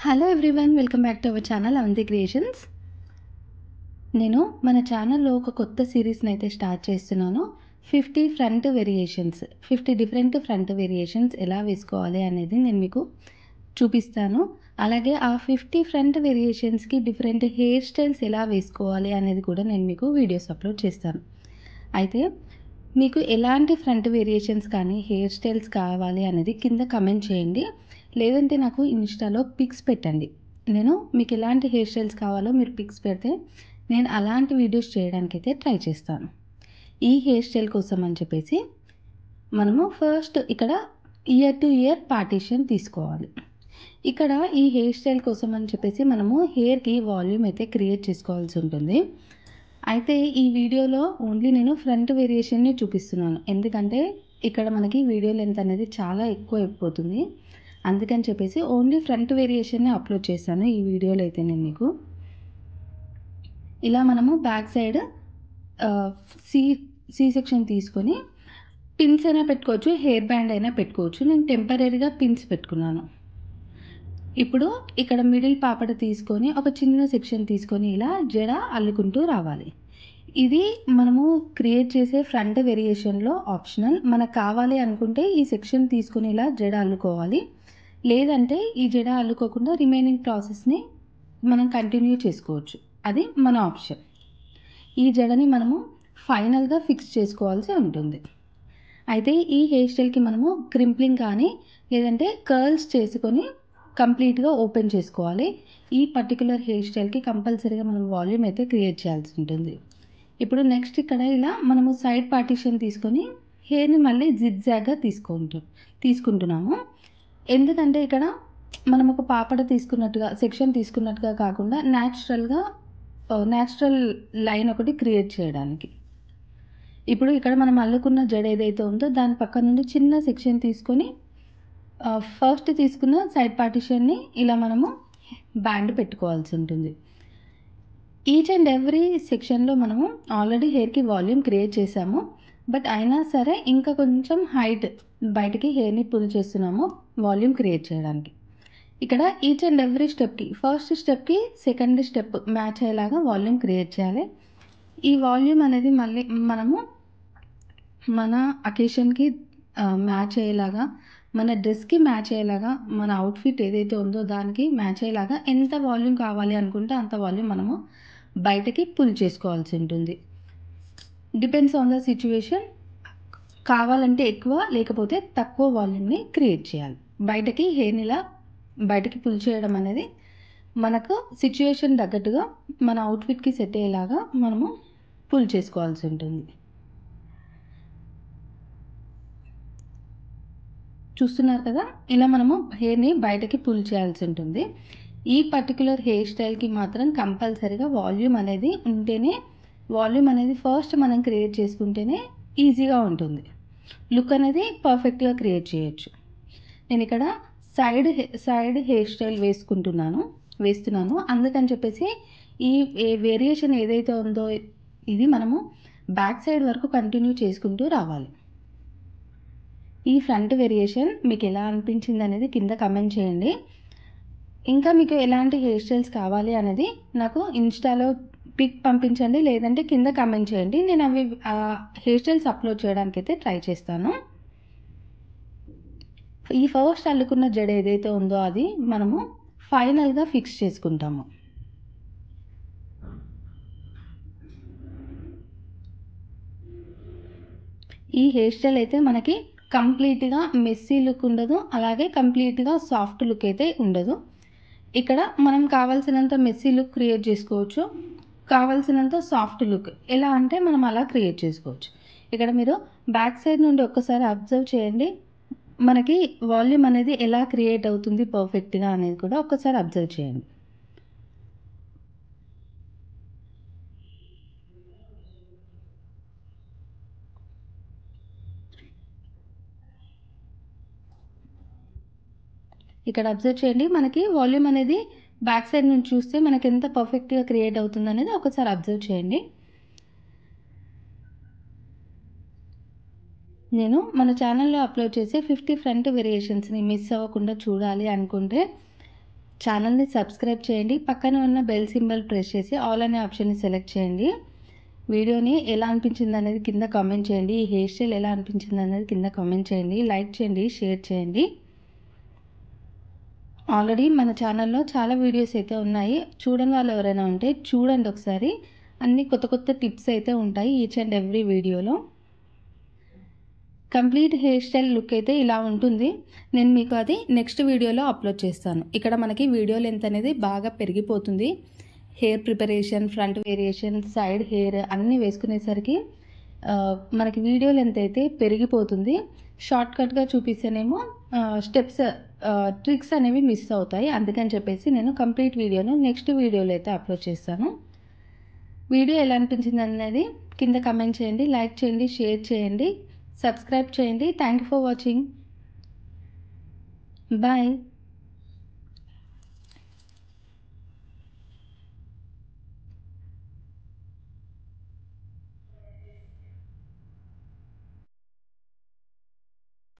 Hello everyone, welcome back to our channel Avanthi creations. నేను మన ఛానల్లో ఒక కొత్త సిరీస్ని అయితే స్టార్ట్ చేస్తున్నాను. 50 front variations, 50 different front variations ఎలా వేసుకోవాలి అనేది నేను మీకు చూపిస్తాను. అలాగే ఆ 50 ఫ్రంట్ వేరియేషన్స్కి డిఫరెంట్ హెయిర్ స్టైల్స్ ఎలా వేసుకోవాలి అనేది కూడా నేను మీకు వీడియోస్ అప్లోడ్ చేస్తాను. అయితే మీకు ఎలాంటి ఫ్రంట్ వేరియేషన్స్ కానీ హెయిర్ స్టైల్స్ కావాలి అనేది కింద కమెంట్ చేయండి. లేదంటే నాకు ఇన్స్టాలో పిక్స్ పెట్టండి. నేను మీకు ఎలాంటి హెయిర్ స్టైల్స్ కావాలో మీరు పిక్స్ పెడితే నేను అలాంటి వీడియోస్ చేయడానికైతే ట్రై చేస్తాను. ఈ హెయిర్ స్టైల్ కోసం అని చెప్పేసి మనము ఫస్ట్ ఇక్కడ ఇయర్ టు ఇయర్ పార్టీషన్ తీసుకోవాలి. ఇక్కడ ఈ హెయిర్ స్టైల్ కోసం అని చెప్పేసి మనము హెయిర్కి వాల్యూమ్ అయితే క్రియేట్ చేసుకోవాల్సి ఉంటుంది. అయితే ఈ వీడియోలో ఓన్లీ నేను ఫ్రంట్ వేరియేషన్ని చూపిస్తున్నాను. ఎందుకంటే ఇక్కడ మనకి వీడియో లెంత్ అనేది చాలా ఎక్కువ అయిపోతుంది. అందుకని చెప్పేసి ఓన్లీ ఫ్రంట్ వేరియేషన్నే అప్లోడ్ చేశాను ఈ వీడియోలో అయితే నేను మీకు. ఇలా మనము బ్యాక్ సైడ్ సి సెక్షన్ తీసుకొని పిన్స్ అయినా పెట్టుకోవచ్చు, హెయిర్ బ్యాండ్ అయినా పెట్టుకోవచ్చు. నేను టెంపరీగా పిన్స్ పెట్టుకున్నాను. ఇప్పుడు ఇక్కడ మిడిల్ పాపడ తీసుకొని ఒక చిన్న సెక్షన్ తీసుకొని ఇలా జడ అల్లుకుంటూ రావాలి. ఇది మనము క్రియేట్ చేసే ఫ్రంట్ వేరియేషన్లో ఆప్షనల్. మనకు కావాలి అనుకుంటే ఈ సెక్షన్ తీసుకొని ఇలా జడ అల్లుకోవాలి. లేదంటే ఈ జడ అల్లుకోకుండా రిమైనింగ్ ప్రాసెస్ని మనం కంటిన్యూ చేసుకోవచ్చు. అది మన ఆప్షన్. ఈ జడని మనము ఫైనల్గా ఫిక్స్ చేసుకోవాల్సి ఉంటుంది. అయితే ఈ హెయిర్ స్టైల్కి మనము క్రింప్లింగ్ కానీ లేదంటే కర్ల్స్ చేసుకొని కంప్లీట్గా ఓపెన్ చేసుకోవాలి. ఈ పర్టికులర్ హెయిర్ స్టైల్కి కంపల్సరీగా మనం వాల్యూమ్ అయితే క్రియేట్ చేయాల్సి ఉంటుంది. ఇప్పుడు నెక్స్ట్ ఇక్కడ ఇలా మనము సైడ్ పార్టీషన్ తీసుకొని హెయిర్ని మళ్ళీ జిగ్జాగ్గా తీసుకుంటున్నాము. ఎందుకంటే ఇక్కడ మనం ఒక పాపడ తీసుకున్నట్టుగా సెక్షన్ తీసుకున్నట్టుగా కాకుండా న్యాచురల్ లైన్ ఒకటి క్రియేట్ చేయడానికి. ఇప్పుడు ఇక్కడ మనం అల్లుకున్న జడ ఏదైతే ఉందో దాని పక్క నుండి చిన్న సెక్షన్ తీసుకొని ఫస్ట్ తీసుకున్న సైడ్ పార్టీషన్ని ఇలా మనము బ్యాండ్ పెట్టుకోవాల్సి ఉంటుంది. ఈచ్ అండ్ ఎవ్రీ సెక్షన్లో మనము ఆల్రెడీ హెయిర్కి వాల్యూమ్ క్రియేట్ చేసాము. బట్ అయినా సరే ఇంకా కొంచెం హైట్ బయటికి హెయిర్ని పుల్ చేస్తున్నాము వాల్యూమ్ క్రియేట్ చేయడానికి. ఇక్కడ ఈచ్ అండ్ ఎవ్రీ స్టెప్కి ఫస్ట్ స్టెప్కి సెకండ్ స్టెప్ మ్యాచ్ అయ్యేలాగా వాల్యూమ్ క్రియేట్ చేయాలి. ఈ వాల్యూమ్ అనేది మళ్ళీ మనము మన అకేషన్కి మ్యాచ్ అయ్యేలాగా, మన డ్రెస్కి మ్యాచ్ అయ్యేలాగా, మన అవుట్ఫిట్ ఏదైతే ఉందో దానికి మ్యాచ్ అయ్యేలాగా ఎంత వాల్యూమ్ కావాలి అనుకుంటే అంత వాల్యూమ్ మనము బయటకి పుల్ చేసుకోవాల్సి ఉంటుంది. Depends on the situation. కావాలంటే ఎక్కువ, లేకపోతే తక్కువ వాల్యూమ్ని క్రియేట్ చేయాలి. బయటకి హెయిర్ని ఇలా బయటకి పుల్ చేయడం అనేది మనకు సిచ్యువేషన్ తగ్గట్టుగా మన అవుట్ఫిట్కి సెట్ అయ్యేలాగా మనము పుల్ చేసుకోవాల్సి ఉంటుంది. చూస్తున్నారు కదా, ఇలా మనము హెయిర్ని బయటకి పుల్ చేయాల్సి ఉంటుంది. ఈ పర్టికులర్ హెయిర్ స్టైల్కి మాత్రం కంపల్సరీగా వాల్యూమ్ అనేది ఉంటేనే, వాల్యూమ్ అనేది ఫస్ట్ మనం క్రియేట్ చేసుకుంటేనే ఈజీగా ఉంటుంది. లుక్ అనేది పర్ఫెక్ట్గా క్రియేట్ చేయొచ్చు. నేను ఇక్కడ సైడ్ హెయిర్ స్టైల్ వేస్తున్నాను. అందుకని చెప్పేసి ఈ వేరియేషన్ ఏదైతే ఉందో ఇది మనము బ్యాక్ సైడ్ వరకు కంటిన్యూ చేసుకుంటూ రావాలి. ఈ ఫ్రంట్ వేరియేషన్ మీకు ఎలా అనిపించింది అనేది కింద కమెంట్ చేయండి. ఇంకా మీకు ఎలాంటి హెయిర్ స్టైల్స్ కావాలి అనేది నాకు ఇన్స్టాలో పిక్ పంపించండి, లేదంటే కింద కమెంట్ చేయండి. నేను అవి హెయిర్ స్టైల్స్ అప్లోడ్ చేయడానికి అయితే ట్రై చేస్తాను. ఈ ఫస్ట్ అల్లుకున్న జడ ఏదైతే ఉందో అది మనము ఫైనల్గా ఫిక్స్ చేసుకుంటాము. ఈ హెయిర్ స్టైల్ అయితే మనకి కంప్లీట్గా మెస్సీ లుక్ ఉండదు, అలాగే కంప్లీట్గా సాఫ్ట్ లుక్ అయితే ఉండదు. ఇక్కడ మనం కావాల్సినంత మెస్సీ లుక్ క్రియేట్ చేసుకోవచ్చు, కావాల్సినంత సాఫ్ట్ లుక్ ఎలా అంటే మనం అలా క్రియేట్ చేసుకోవచ్చు. ఇక్కడ మీరు బ్యాక్ సైడ్ నుండి ఒక్కసారి అబ్జర్వ్ చేయండి, మనకి వాల్యూమ్ అనేది ఎలా క్రియేట్ అవుతుంది పర్ఫెక్ట్గా అనేది కూడా ఒక్కసారి అబ్జర్వ్ చేయండి. ఇక్కడ అబ్జర్వ్ చేయండి, మనకి వాల్యూమ్ అనేది బ్యాక్ సైడ్ నుంచి చూస్తే మనకి ఎంత పర్ఫెక్ట్గా క్రియేట్ అవుతుంది అనేది ఒకసారి అబ్జర్వ్ చేయండి. నేను మన ఛానల్లో అప్లోడ్ చేసే 50 ఫ్రంట్ వేరియేషన్స్ని మిస్ అవ్వకుండా చూడాలి అనుకుంటే ఛానల్ని సబ్స్క్రైబ్ చేయండి. పక్కన ఉన్న బెల్ సింబల్ ప్రెస్ చేసి ఆల్ అనే ఆప్షన్ని సెలెక్ట్ చేయండి. వీడియోని ఎలా అనిపించింది అనేది కింద కామెంట్ చేయండి. ఈ హెయిర్ స్టైల్ ఎలా అనిపించింది అనేది కింద కామెంట్ చేయండి. లైక్ చేయండి, షేర్ చేయండి. ఆల్రెడీ మన ఛానల్లో చాలా వీడియోస్ అయితే ఉన్నాయి. చూడని వాళ్ళు ఎవరైనా ఉంటే చూడండి ఒకసారి. అన్ని కొత్త కొత్త టిప్స్ అయితే ఉంటాయి ఈచ్ అండ్ ఎవ్రీ వీడియోలో. కంప్లీట్ హెయిర్ స్టైల్ లుక్ అయితే ఇలా ఉంటుంది. నేను మీకు అది నెక్స్ట్ వీడియోలో అప్లోడ్ చేస్తాను. ఇక్కడ మనకి వీడియో లెంత్ అనేది బాగా పెరిగిపోతుంది. Hair preparation, front variation, side hair అన్నీ వేసుకునేసరికి మనకి వీడియో లెంత్ అయితే పెరిగిపోతుంది. షార్ట్కట్గా చూపిస్తేనేమో స్టెప్స్ ట్రిక్స్ అనేవి మిస్ అవుతాయి. అందుకని చెప్పేసి నేను కంప్లీట్ వీడియోను నెక్స్ట్ వీడియోలో అయితే అప్లోడ్ చేస్తాను. వీడియో ఎలా అనిపించింది అనేది కింద కమెంట్ చేయండి, లైక్ చేయండి, షేర్ చేయండి, సబ్స్క్రైబ్ చేయండి. Thank you for watching. Bye.